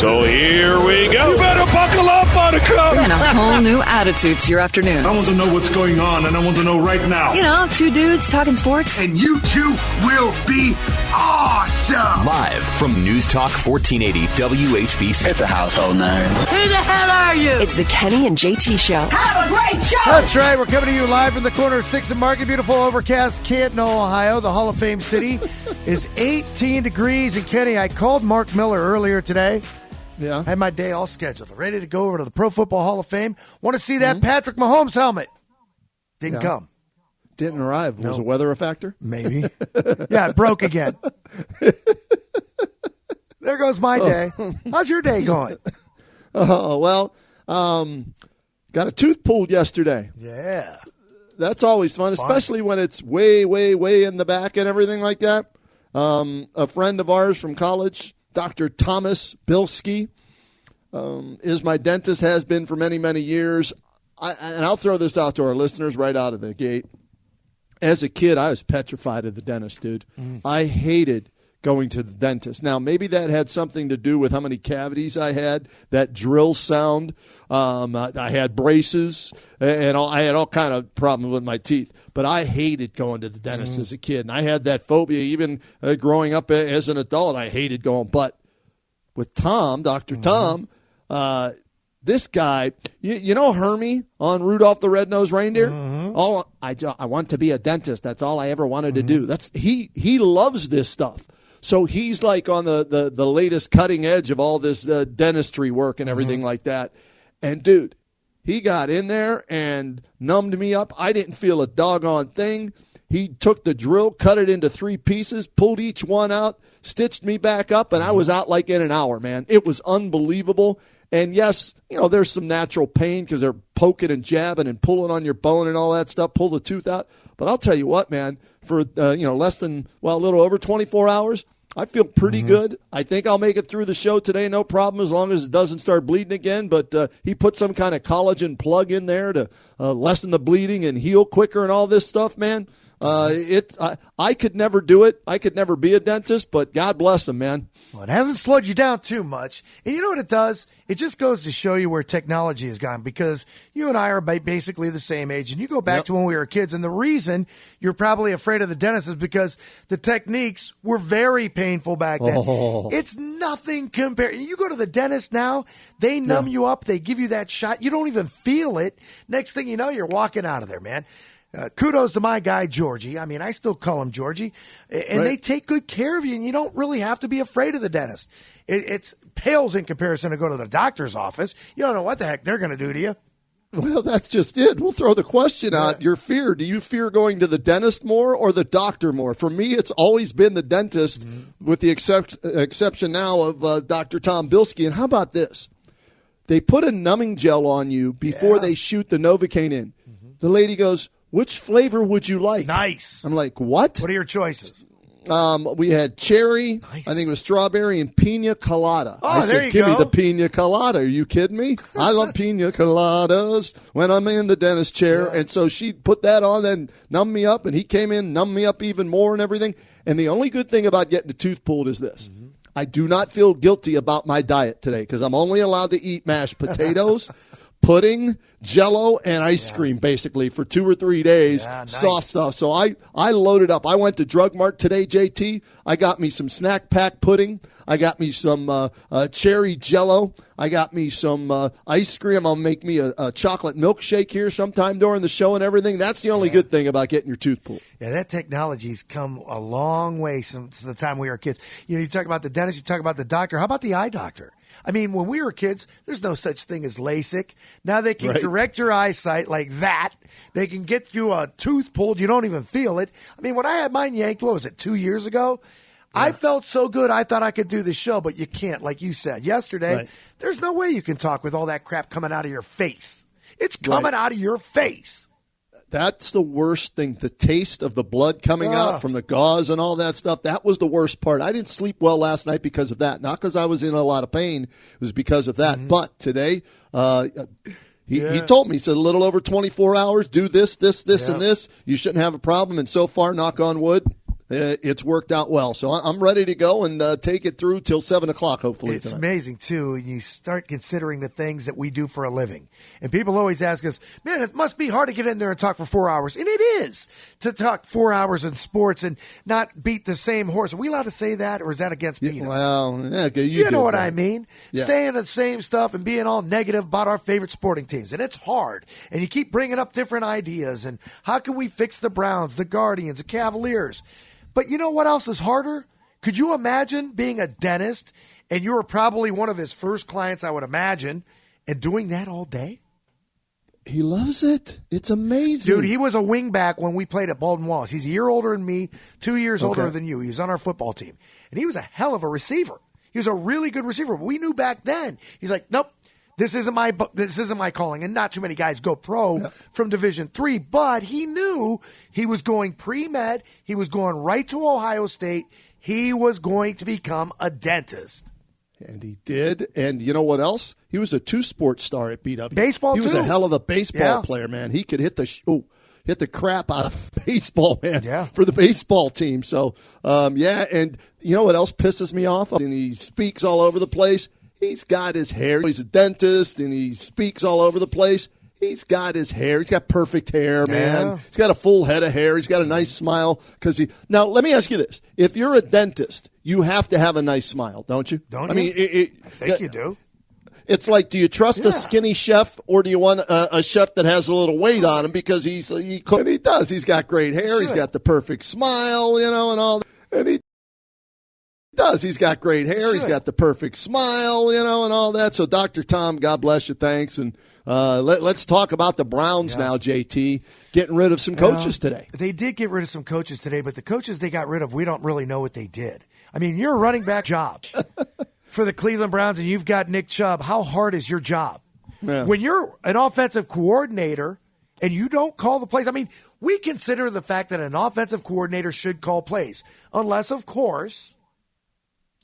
So here we go. You better buckle up, Buttercup. And a whole new attitude to your afternoon. I want to know what's going on, and I want to know right now. You know, two dudes talking sports. And you two will be awesome. Live from News Talk 1480 WHBC. It's a household name. Who the hell are you? It's the Kenny and JT Show. Have a great show. That's right. We're coming to you live from the corner of 6th and Market. Beautiful overcast Canton, Ohio, the Hall of Fame city. Is 18 degrees. And Kenny, I called Mark Miller earlier today. Yeah. I had my day all scheduled. Ready to go over to the Pro Football Hall of Fame. Want to see that Patrick Mahomes helmet. Didn't come. Didn't arrive. No. Was the weather a factor? Maybe. Yeah, it broke again. There goes my day. How's your day going? Oh, well, got a tooth pulled yesterday. Yeah. That's always fun, especially when it's way, way, way in the back and everything like that. A friend of ours from college, Dr. Thomas Bilski, is my dentist, has been for many, many years. And I'll throw this out to our listeners right out of the gate. As a kid, I was petrified of the dentist, dude. I hated going to the dentist. Now, maybe that had something to do with how many cavities I had, that drill sound. I had braces, and I had all kind of problems with my teeth. But I hated going to the dentist as a kid, and I had that phobia even growing up as an adult. I hated going. But with Tom, Dr. Tom, this guy, you know Hermie on Rudolph the Red-Nosed Reindeer? I want to be a dentist. That's all I ever wanted to do. He loves this stuff. So he's like on the latest cutting edge of all this dentistry work and everything like that. And, dude, he got in there and numbed me up. I didn't feel a doggone thing. He took the drill, cut it into 3 pieces, pulled each one out, stitched me back up, and I was out like in an hour, man. It was unbelievable. And, yes, you know, there's some natural pain because they're poking and jabbing and pulling on your bone and all that stuff, pull the tooth out. But I'll tell you what, man, for, less than, a little over 24 hours, I feel pretty good. I think I'll make it through the show today, no problem, as long as it doesn't start bleeding again. But he put some kind of collagen plug in there to lessen the bleeding and heal quicker and all this stuff, man. I could never do it. I could never be a dentist, but God bless him, man. Well, it hasn't slowed you down too much. And you know what it does? It just goes to show you where technology has gone, because you and I are basically the same age, and you go back to when we were kids, and the reason you're probably afraid of the dentist is because the techniques were very painful back then. It's nothing compared. You go to the dentist now, they numb you up, they give you that shot. You don't even feel it. Next thing you know, you're walking out of there, man. Kudos to my guy, Georgie. I mean, I still call him Georgie. And they take good care of you, and you don't really have to be afraid of the dentist. It pales in comparison to go to the doctor's office. You don't know what the heck they're going to do to you. Well, that's just it. We'll throw the question out. Your fear. Do you fear going to the dentist more or the doctor more? For me, it's always been the dentist, with the exception now of Dr. Tom Bilski. And how about this? They put a numbing gel on you before they shoot the Novocaine in. The lady goes, "Which flavor would you like?" Nice. I'm like, what? What are your choices? We had cherry, I think it was strawberry, and pina colada. Oh, I said, give me the pina colada. Are you kidding me? I love pina coladas when I'm in the dentist chair. And so she put that on and numbed me up, and he came in, numbed me up even more and everything. And the only good thing about getting the tooth pulled is this. I do not feel guilty about my diet today because I'm only allowed to eat mashed potatoes, pudding, Jell-O, and ice cream, basically, for 2 or 3 days, soft stuff. So I loaded up. I went to Drug Mart today, JT. I got me some snack pack pudding. I got me some cherry Jell-O. I got me some ice cream. I'll make me a chocolate milkshake here sometime during the show and everything. That's the only good thing about getting your tooth pulled. Yeah, that technology's come a long way since the time we were kids. You know, you talk about the dentist, you talk about the doctor. How about the eye doctor? I mean, when we were kids, there's no such thing as LASIK. Now they can correct your eyesight like that. They can get you a tooth pulled. You don't even feel it. I mean, when I had mine yanked, what was it, 2 years ago? I felt so good I thought I could do the show, but you can't, like you said yesterday. There's no way you can talk with all that crap coming out of your face. It's coming out of your face. That's the worst thing. The taste of the blood coming out from the gauze and all that stuff. That was the worst part. I didn't sleep well last night because of that. Not because I was in a lot of pain. It was because of that. But today, he told me, he said, a little over 24 hours, do this, and this. You shouldn't have a problem. And so far, knock on wood, it's worked out well. So I'm ready to go and take it through till 7 o'clock, hopefully. It's tonight. amazing, too, when you start considering the things that we do for a living. And people always ask us, man, it must be hard to get in there and talk for 4 hours. And it is to talk 4 hours in sports and not beat the same horse. Are we allowed to say that, or is that against Peter? Well, okay, you know what that. I mean. Yeah. Staying the same stuff and being all negative about our favorite sporting teams. And it's hard. And you keep bringing up different ideas. And how can we fix the Browns, the Guardians, the Cavaliers? But you know what else is harder? Could you imagine being a dentist, and you were probably one of his first clients, I would imagine, and doing that all day? He loves it. It's amazing. Dude, he was a wingback when we played at Baldwin Wallace. He's a year older than me, 2 years older than you. He was on our football team. And he was a hell of a receiver. He was a really good receiver. But we knew back then. He's like, nope, this isn't my calling. And not too many guys go pro from Division III. But he knew he was going pre-med. He was going right to Ohio State. He was going to become a dentist. And he did. And you know what else? He was a two-sport star at BW. Baseball, He was too. a hell of a baseball player, man. He could hit the crap out of baseball, man, for the baseball team. So, and you know what else pisses me off? And he speaks all over the place. He's got his hair. He's a dentist, and he speaks all over the place. He's got his hair. He's got perfect hair, man. Yeah. He's got a full head of hair. He's got a nice smile. Now, let me ask you this. If you're a dentist, you have to have a nice smile, don't you? Don't I you? mean, I think you do. It's like, do you trust a skinny chef, or do you want a chef that has a little weight on him because he does. He's got great hair. He's got the perfect smile, and all that. And he does. He's got great hair. He's got the perfect smile, and all that. So, Dr. Tom, God bless you. Thanks. And let's talk about the Browns now, JT, getting rid of some coaches today. They did get rid of some coaches today, but the coaches they got rid of, we don't really know what they did. I mean, you're a running back job for the Cleveland Browns, and you've got Nick Chubb. How hard is your job? Yeah. When you're an offensive coordinator and you don't call the plays, I mean, we consider the fact that an offensive coordinator should call plays, unless, of course,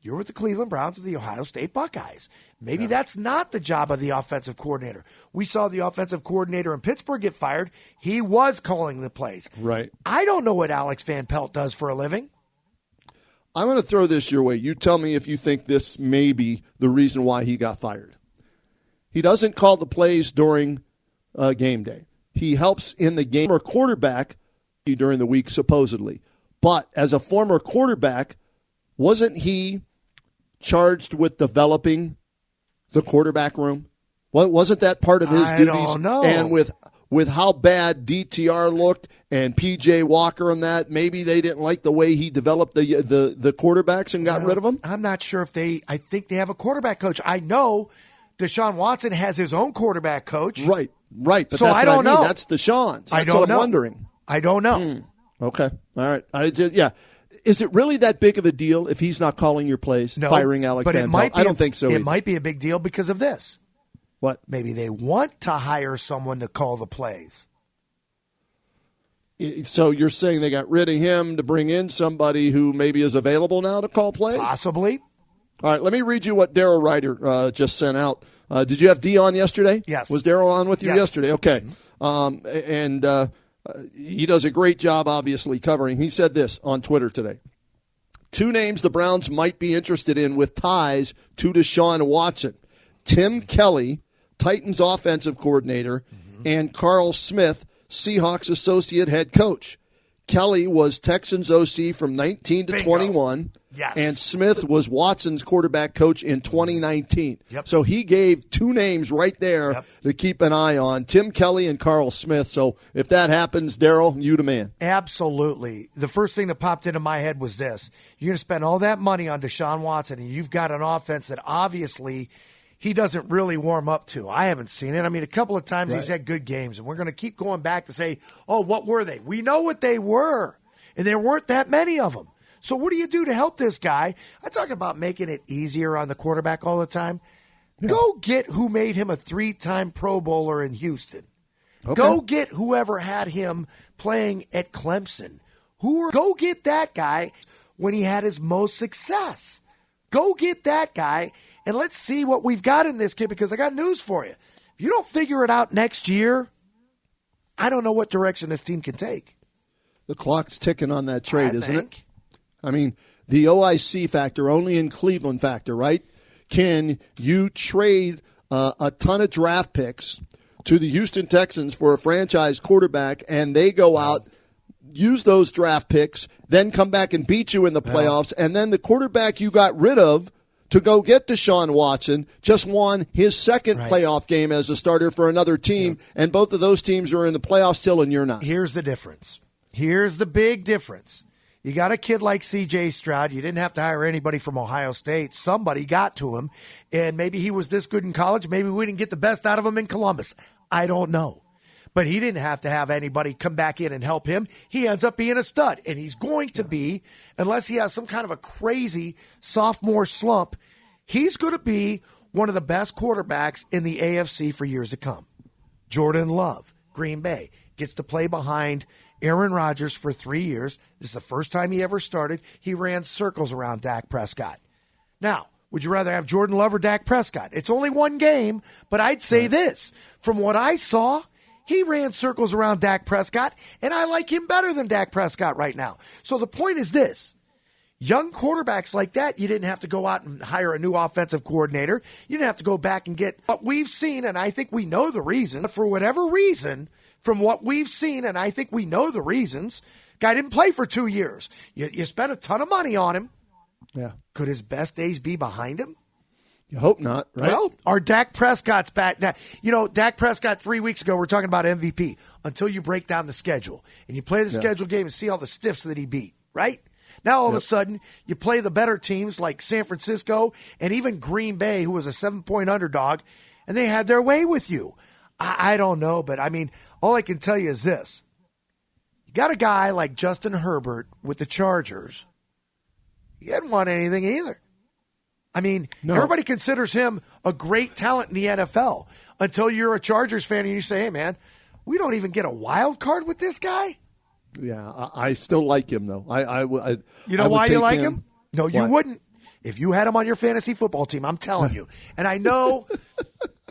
you're with the Cleveland Browns or the Ohio State Buckeyes. Maybe that's not the job of the offensive coordinator. We saw the offensive coordinator in Pittsburgh get fired. He was calling the plays. Right. I don't know what Alex Van Pelt does for a living. I'm going to throw this your way. You tell me if you think this may be the reason why he got fired. He doesn't call the plays during game day. He helps in the game or quarterback during the week, supposedly. But as a former quarterback, wasn't he charged with developing the quarterback room? Wasn't that part of his duties? I don't know. And with how bad DTR looked and PJ Walker and that, maybe they didn't like the way he developed the quarterbacks and got rid of them? I'm not sure I think they have a quarterback coach. I know Deshaun Watson has his own quarterback coach. Right. But so that's I don't know. That's Deshaun's. I That's don't what I'm know. wondering. I don't know. Okay. All right. Is it really that big of a deal if he's not calling your plays, No, firing Alex but Van Pelt? I don't think so. It might be a big deal because of this. What? Maybe they want to hire someone to call the plays. So you're saying they got rid of him to bring in somebody who maybe is available now to call plays? Possibly. All right, let me read you what Darryl Ryder just sent out. Did you have D on yesterday? Yes. Was Darryl on with you yesterday? Okay. Mm-hmm. He does a great job, obviously, covering. He said this on Twitter today. 2 names the Browns might be interested in with ties to Deshaun Watson. Tim Kelly, Titans offensive coordinator, and Carl Smith, Seahawks associate head coach. Kelly was Texans OC from 19 to 21. Yes. And Smith was Watson's quarterback coach in 2019. Yep. So he gave 2 names right there to keep an eye on, Tim Kelly and Carl Smith. So if that happens, Darryl, you the man. Absolutely. The first thing that popped into my head was this. You're going to spend all that money on Deshaun Watson, and you've got an offense that obviously he doesn't really warm up to. I haven't seen it. I mean, a couple of times he's had good games, and we're going to keep going back to say, oh, what were they? We know what they were, and there weren't that many of them. So what do you do to help this guy? I talk about making it easier on the quarterback all the time. Yeah. Go get who made him a 3-time Pro Bowler in Houston. Okay. Go get whoever had him playing at Clemson. Go get that guy when he had his most success. Go get that guy, and let's see what we've got in this kid, because I got news for you. If you don't figure it out next year, I don't know what direction this team can take. The clock's ticking on that trade, isn't it? I mean, the OIC factor, only in Cleveland factor, right? Can you trade a ton of draft picks to the Houston Texans for a franchise quarterback, and they go out, use those draft picks, then come back and beat you in the playoffs, and then the quarterback you got rid of to go get Deshaun Watson just won his second playoff game as a starter for another team, and both of those teams are in the playoffs still, and you're not. Here's the difference. Here's the big difference. You got a kid like C.J. Stroud. You didn't have to hire anybody from Ohio State. Somebody got to him, and maybe he was this good in college. Maybe we didn't get the best out of him in Columbus. I don't know. But he didn't have to have anybody come back in and help him. He ends up being a stud, and he's going to be, unless he has some kind of a crazy sophomore slump, he's going to be one of the best quarterbacks in the AFC for years to come. Jordan Love, Green Bay, gets to play behind Aaron Rodgers for 3 years. This is the first time he ever started. He ran circles around Dak Prescott. Now, would you rather have Jordan Love or Dak Prescott? It's only one game, but I'd say this. From what I saw, he ran circles around Dak Prescott, and I like him better than Dak Prescott right now. So the point is this. Young quarterbacks like that, you didn't have to go out and hire a new offensive coordinator. You didn't have to go back and get what we've seen, and I think we know the reason. For whatever reason, from what we've seen, and I think we know the reasons, guy didn't play for 2 years. You spent a ton of money on him. Yeah. Could his best days be behind him? You hope not, right? Well, our Dak Prescott's back. Now, Dak Prescott 3 weeks ago, we're talking about MVP. Until you break down the schedule and you play the schedule game and see all the stiffs that he beat, right? Now, all of a sudden, you play the better teams like San Francisco and even Green Bay, who was a 7-point underdog, and they had their way with you. I don't know, but, I mean, all I can tell you is this. You got a guy like Justin Herbert with the Chargers. He hadn't won anything either. I mean, everybody considers him a great talent in the NFL until you're a Chargers fan and you say, hey, man, we don't even get a wild card with this guy? Yeah, I still like him, though. You know why you like him? No, you wouldn't. If you had him on your fantasy football team, I'm telling you. And I know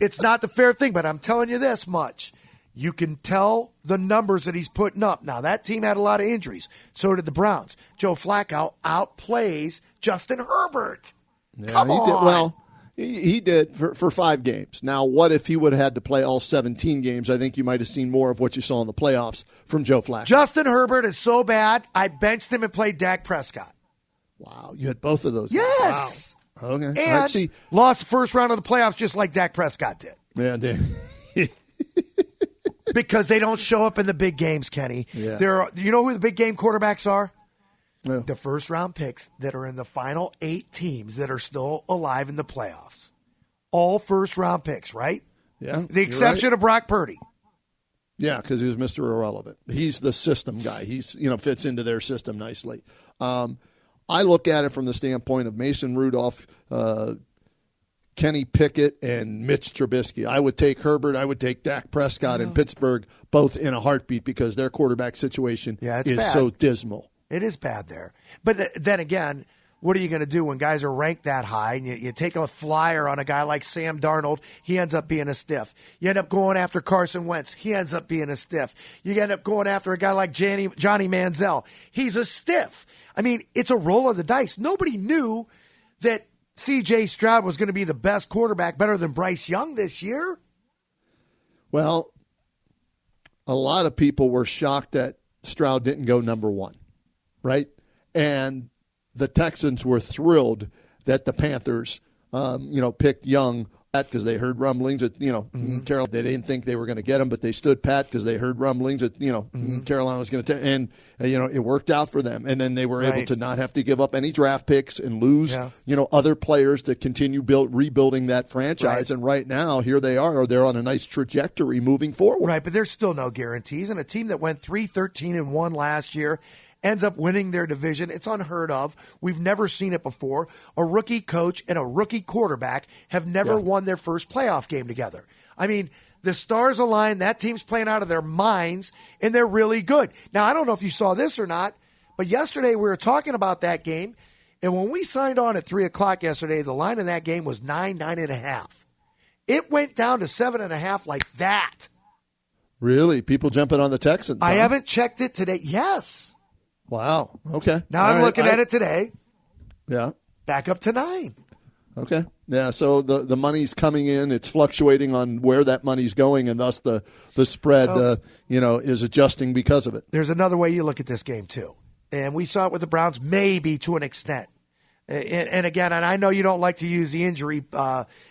it's not the fair thing, but I'm telling you this much. You can tell the numbers that he's putting up. Now, that team had a lot of injuries. So did the Browns. Joe Flacco outplays Justin Herbert. Yeah, Come on. He did. Well, he did for 5 games. Now, what if he would have had to play all 17 games? I think you might have seen more of what you saw in the playoffs from Joe Flacco. Justin Herbert is so bad, I benched him and played Dak Prescott. Wow, you had both of those. Yes. Wow. Okay. And lost the first round of the playoffs just like Dak Prescott did. Yeah, dude. Because they don't show up in the big games, Kenny. Yeah. You know who the big game quarterbacks are? Yeah. The first-round picks that are in the final 8 teams that are still alive in the playoffs. All first-round picks, right? Yeah. The exception of Brock Purdy. Yeah, because he was Mr. Irrelevant. He's the system guy. He's fits into their system nicely. I look at it from the standpoint of Mason Rudolph, Kenny Pickett, and Mitch Trubisky. I would take Herbert. I would take Dak Prescott in Pittsburgh, both in a heartbeat because their quarterback situation is bad. so dismal. It is bad there. But then again, what are you going to do when guys are ranked that high and you take a flyer on a guy like Sam Darnold, he ends up being a stiff. You end up going after Carson Wentz, he ends up being a stiff. You end up going after a guy like Johnny Manziel, he's a stiff. I mean, it's a roll of the dice. Nobody knew that C.J. Stroud was going to be the best quarterback, better than Bryce Young this year. Well, a lot of people were shocked that Stroud didn't go number 1. Right? And the Texans were thrilled that the Panthers, picked Young because they heard rumblings that, Carolina, they didn't think they were going to get him, but they stood pat because they heard rumblings that, Carolina was going to and it worked out for them. And then they were able to not have to give up any draft picks and lose, other players to continue rebuilding that franchise. Right. And right now, here they are. They're on a nice trajectory moving forward. Right, but there's still no guarantees. And a team that went 3-13-1 last year ends up winning their division. It's unheard of. We've never seen it before. A rookie coach and a rookie quarterback have never won their first playoff game together. I mean, the stars align. That team's playing out of their minds, and they're really good. Now, I don't know if you saw this or not, but yesterday we were talking about that game, and when we signed on at 3 o'clock yesterday, the line in that game was 9.5. It went down to 7.5 like that. Really? People jumping on the Texans? I haven't checked it today. Yes. Wow. Okay. Now I'm looking at it today. Yeah. Back up to 9. Okay. Yeah, so the money's coming in. It's fluctuating on where that money's going, and thus the spread, is adjusting because of it. There's another way you look at this game, too. And we saw it with the Browns maybe to an extent. And again, and I know you don't like to use the injury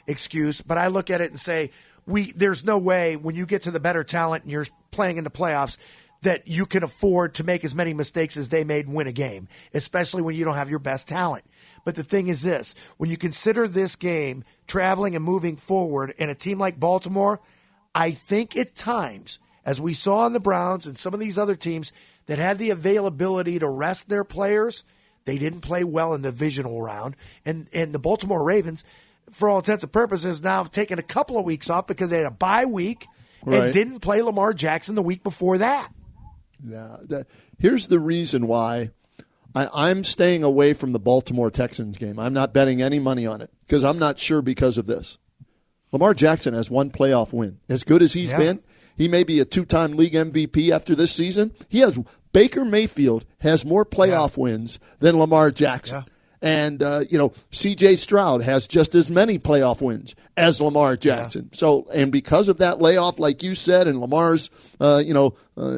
excuse, but I look at it and say, there's no way when you get to the better talent and you're playing in the playoffs that you can afford to make as many mistakes as they made and win a game, especially when you don't have your best talent. But the thing is this, when you consider this game traveling and moving forward in a team like Baltimore, I think at times, as we saw on the Browns and some of these other teams that had the availability to rest their players, they didn't play well in the divisional round. And the Baltimore Ravens, for all intents and purposes, now have taken a couple of weeks off because they had a bye week and didn't play Lamar Jackson the week before that. Yeah, here's the reason why I'm staying away from the Baltimore Texans game. I'm not betting any money on it because I'm not sure because of this. Lamar Jackson has one playoff win. As good as he's been, he may be a 2-time league MVP after this season. Baker Mayfield has more playoff wins than Lamar Jackson. Yeah. And, C.J. Stroud has just as many playoff wins as Lamar Jackson. Yeah. So, and because of that layoff, like you said, and Lamar's,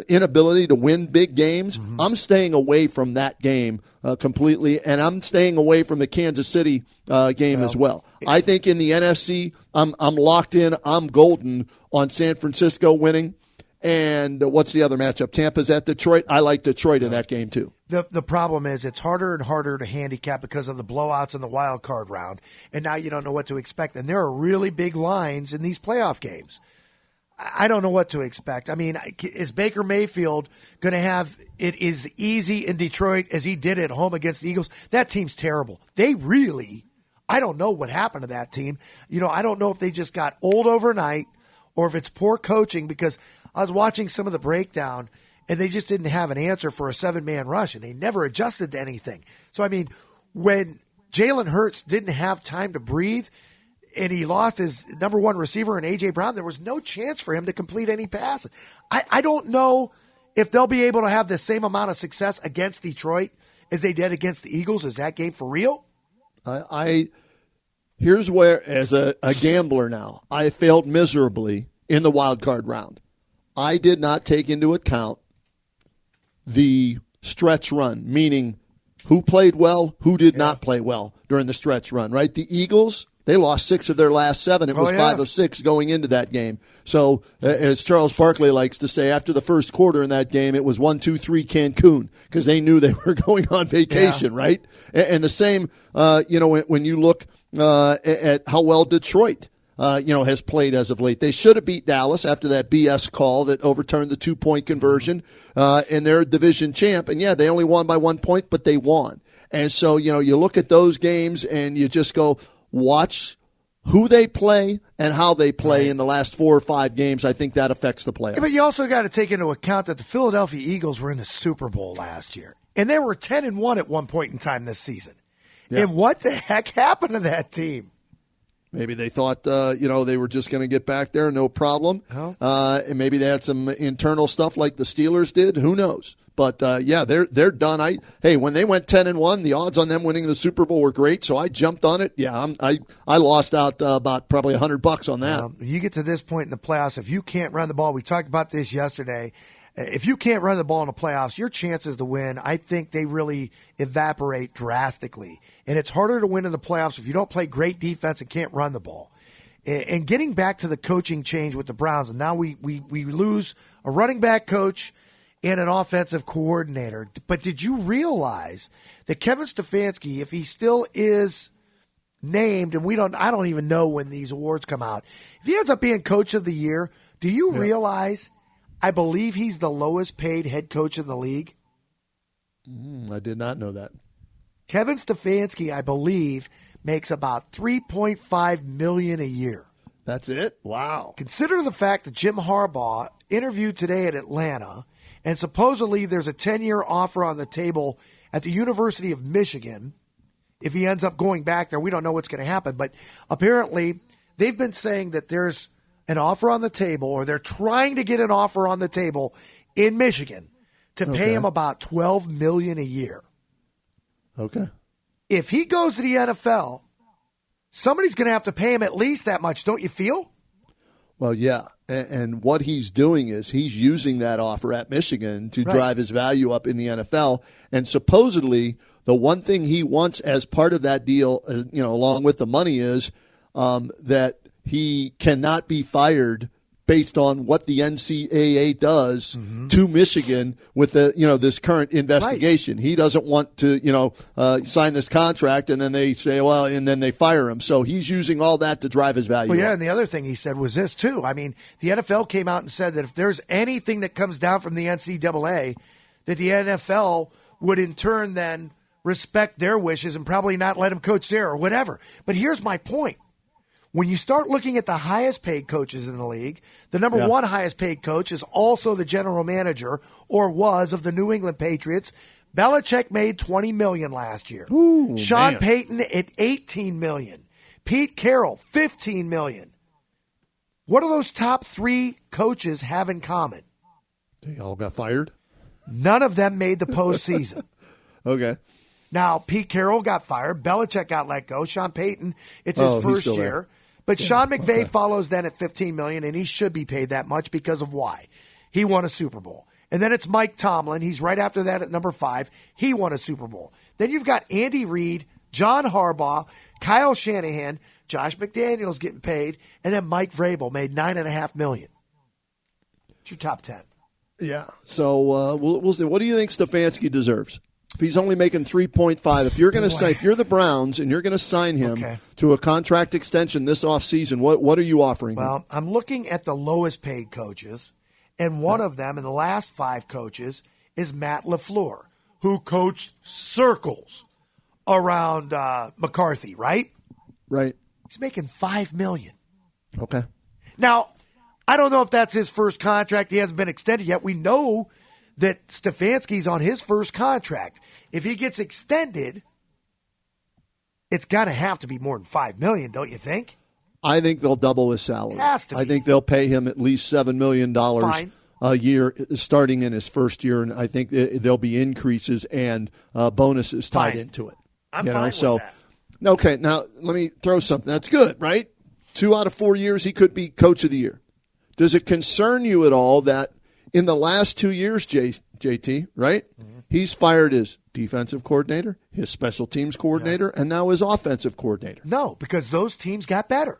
inability to win big games, I'm staying away from that game completely, and I'm staying away from the Kansas City game as well. I think in the NFC, I'm locked in. I'm golden on San Francisco winning. And what's the other matchup? Tampa's at Detroit. I like Detroit in that game, too. The problem is it's harder and harder to handicap because of the blowouts in the wild card round, and now you don't know what to expect. And there are really big lines in these playoff games. I don't know what to expect. I mean, is Baker Mayfield going to have it as easy in Detroit as he did at home against the Eagles? That team's terrible. I don't know what happened to that team. I don't know if they just got old overnight or if it's poor coaching, because I was watching some of the breakdown, and they just didn't have an answer for a 7-man rush, and they never adjusted to anything. So, I mean, when Jalen Hurts didn't have time to breathe and he lost his number one receiver in A.J. Brown, there was no chance for him to complete any passes. I don't know if they'll be able to have the same amount of success against Detroit as they did against the Eagles. Is that game for real? Here's where, as a gambler now, I failed miserably in the wild card round. I did not take into account the stretch run, meaning who played well, who did not play well during the stretch run, right? The Eagles, they lost 6 of their last 7. It was 5 of 6 going into that game. So, as Charles Barkley likes to say, after the first quarter in that game, it was 1-2-3 Cancun because they knew they were going on vacation, right? And the same, when you look at how well Detroit has played as of late. They should have beat Dallas after that BS call that overturned the 2-point conversion, and they're a division champ. And, they only won by 1 point, but they won. And so, you look at those games and you just go, watch who they play and how they play in the last 4 or 5 games. I think that affects the playoffs. Yeah, but you also got to take into account that the Philadelphia Eagles were in the Super Bowl last year, and they were 10-1 at one point in time this season. Yeah. And what the heck happened to that team? Maybe they thought, they were just going to get back there, no problem. Oh. And maybe they had some internal stuff like the Steelers did. Who knows? But, they're done. When they went 10-1, the odds on them winning the Super Bowl were great, so I jumped on it. Yeah, I lost out about probably $100 on that. You get to this point in the playoffs, if you can't run the ball, we talked about this yesterday, if you can't run the ball in the playoffs, your chances to win, I think they really evaporate drastically. And it's harder to win in the playoffs if you don't play great defense and can't run the ball. And getting back to the coaching change with the Browns, and now we lose a running back coach and an offensive coordinator. But did you realize that Kevin Stefanski, if he still is named, and I don't even know when these awards come out, if he ends up being coach of the year, do you realize I believe he's the lowest paid head coach in the league? I did not know that. Kevin Stefanski, I believe, makes about $3.5 million a year. That's it? Wow. Consider the fact that Jim Harbaugh interviewed today at Atlanta, and supposedly there's a 10-year offer on the table at the University of Michigan. If he ends up going back there, we don't know what's going to happen. But apparently they've been saying that there's an offer on the table, or they're trying to get an offer on the table in Michigan to pay him about $12 million a year. Okay. If he goes to the NFL, somebody's going to have to pay him at least that much, don't you feel? Well, yeah. And what he's doing is he's using that offer at Michigan to drive his value up in the NFL. And supposedly, the one thing he wants as part of that deal, along with the money, is that he cannot be fired based on what the NCAA does to Michigan with this current investigation. Right. He doesn't want to, sign this contract and then they say, well, and then they fire him. So he's using all that to drive his value up. And the other thing he said was this, too. I mean, the NFL came out and said that if there's anything that comes down from the NCAA, that the NFL would in turn then respect their wishes and probably not let him coach there or whatever. But here's my point. When you start looking at the highest paid coaches in the league, the number one highest paid coach is also the general manager, or was, of the New England Patriots. Belichick made $20 million last year. Ooh, Sean Payton at $18 million. Pete Carroll, $15 million. What do those top three coaches have in common? They all got fired? None of them made the postseason. Okay. Now, Pete Carroll got fired. Belichick got let go. Sean Payton, it's his first year. There. But Sean McVay follows then at $15 million, and he should be paid that much because of why? He won a Super Bowl. And then it's Mike Tomlin. He's right after that at number 5. He won a Super Bowl. Then you've got Andy Reid, John Harbaugh, Kyle Shanahan, Josh McDaniels getting paid, and then Mike Vrabel made $9.5 million. It's your top 10. Yeah. So we'll see. What do you think Stefanski deserves? If he's only making 3.5, if you're going to say, if you're the Browns and you're going to sign him to a contract extension this offseason, what are you offering him? Well, I'm looking at the lowest paid coaches, and one of them in the last 5 coaches is Matt LaFleur, who coached circles around McCarthy, right? Right. He's making $5 million. Okay. Now, I don't know if that's his first contract. He hasn't been extended yet. We know that Stefanski's on his first contract. If he gets extended, it's got to have to be more than $5 million, don't you think? I think they'll double his salary. It has to be. I think they'll pay him at least $7 million a year starting in his first year, and I think there'll be increases and bonuses tied into it. I'm fine with that. Okay, now let me throw something. That's good, right? 2 out of 4 years he could be Coach of the Year. Does it concern you at all that in the last 2 years, JT, right? Mm-hmm. He's fired his defensive coordinator, his special teams coordinator, and now his offensive coordinator. No, because those teams got better.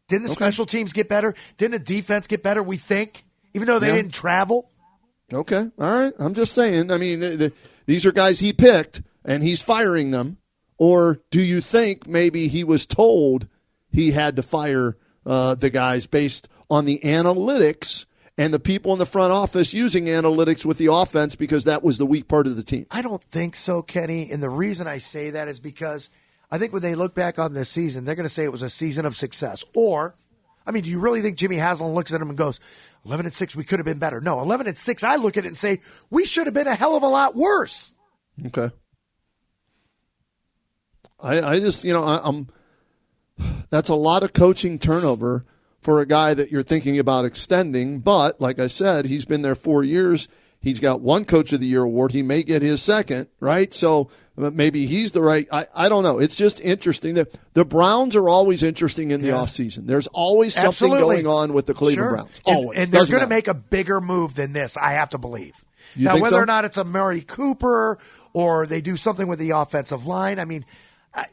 Didn't the special teams get better? Didn't the defense get better, we think, even though they didn't travel? Okay, all right. I'm just saying. I mean, these are guys he picked, and he's firing them. Or do you think maybe he was told he had to fire the guys based on the analytics and the people in the front office using analytics with the offense because that was the weak part of the team? I don't think so, Kenny. And the reason I say that is because I think when they look back on this season, they're going to say it was a season of success. Or, I mean, do you really think Jimmy Haslam looks at him and goes, 11-6, we could have been better? No, 11-6, I look at it and say, we should have been a hell of a lot worse. Okay. I just, I'm that's a lot of coaching turnover for a guy that you're thinking about extending. But, like I said, he's been there 4 years. He's got one Coach of the Year award. He may get his second, right? So maybe he's the right. I don't know. It's just interesting. The Browns are always interesting in the offseason. There's always something going on with the Cleveland Browns. Always. And they're going to make a bigger move than this, I have to believe. Now, whether or not it's a Murray Cooper or they do something with the offensive line, I mean,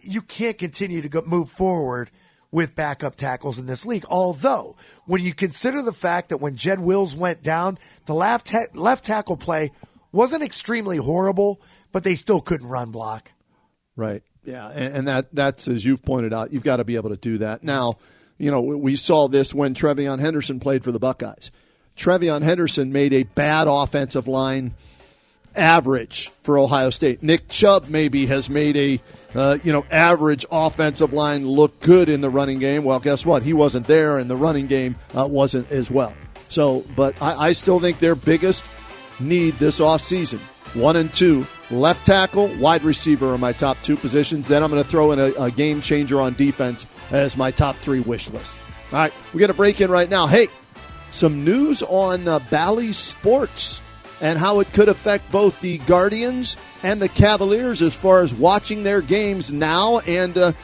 you can't continue to move forward with backup tackles in this league. Although, when you consider the fact that when Jed Wills went down, the left tackle play wasn't extremely horrible, but they still couldn't run block. Right. Yeah, and that's, as you've pointed out, you've got to be able to do that. Now, we saw this when Trevion Henderson played for the Buckeyes. Trevion Henderson made a bad offensive line average for Ohio State. Nick Chubb maybe has made a average offensive line look good in the running game. Well, guess what? He wasn't there, and the running game wasn't as well. So, but I still think their biggest need this offseason, 1 and 2, left tackle, wide receiver are my top 2 positions. Then I'm going to throw in a game changer on defense as my top 3 wish list. All right, we're going to break in right now. Hey, some news on Bally Sports. and how it could affect both the Guardians and the Cavaliers as far as watching their games now and